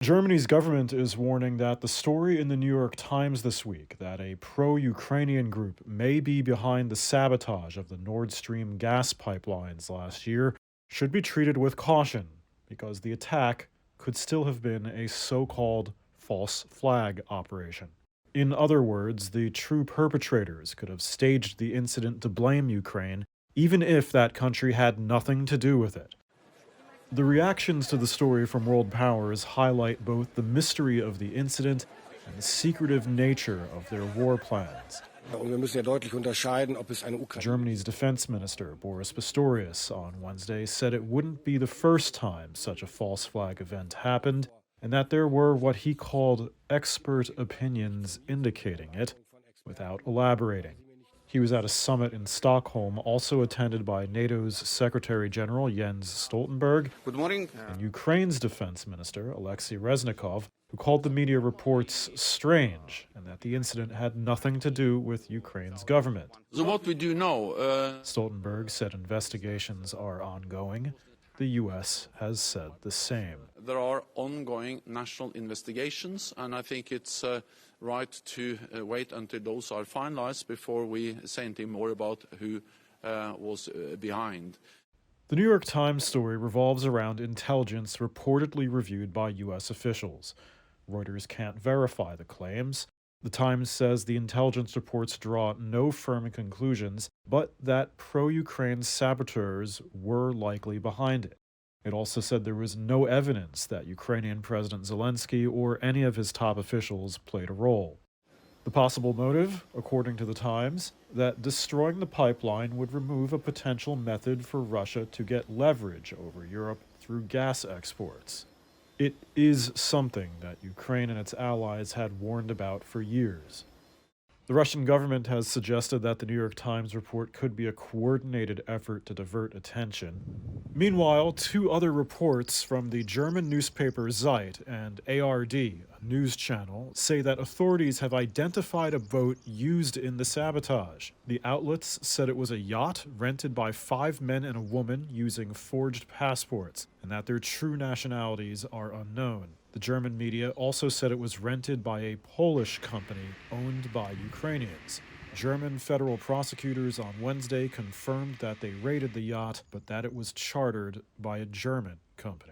Germany's government is warning that the story in the New York Times this week that a pro-Ukrainian group may be behind the sabotage of the Nord Stream gas pipelines last year should be treated with caution because the attack could still have been a so-called false flag operation. In other words, the true perpetrators could have staged the incident to blame Ukraine, even if that country had nothing to do with it. The reactions to the story from world powers highlight both the mystery of the incident and the secretive nature of their war plans. Germany's defense minister, Boris Pistorius, on Wednesday said it wouldn't be the first time such a false flag event happened, and that there were what he called expert opinions indicating it, without elaborating. He was at a summit in Stockholm, also attended by NATO's Secretary General Jens Stoltenberg. Good morning. And Ukraine's defense minister, Alexei Reznikov, who called the media reports strange and that the incident had nothing to do with Ukraine's government. So what we do know... Stoltenberg said investigations are ongoing. The U.S. has said the same. There are ongoing national investigations, and I think it's right to wait until those are finalized before we say anything more about who was behind. The New York Times story revolves around intelligence reportedly reviewed by U.S. officials. Reuters can't verify the claims. The Times says the intelligence reports draw no firm conclusions, but that pro-Ukraine saboteurs were likely behind it. It also said there was no evidence that Ukrainian President Zelensky or any of his top officials played a role. The possible motive, according to the Times, that destroying the pipeline would remove a potential method for Russia to get leverage over Europe through gas exports. It is something that Ukraine and its allies had warned about for years. The Russian government has suggested that the New York Times report could be a coordinated effort to divert attention. Meanwhile, two other reports from the German newspaper Zeit and ARD, a news channel, say that authorities have identified a boat used in the sabotage. The outlets said it was a yacht rented by 5 men and a woman using forged passports, and that their true nationalities are unknown. The German media also said it was rented by a Polish company owned by Ukrainians. German federal prosecutors on Wednesday confirmed that they raided the yacht, but that it was chartered by a German company.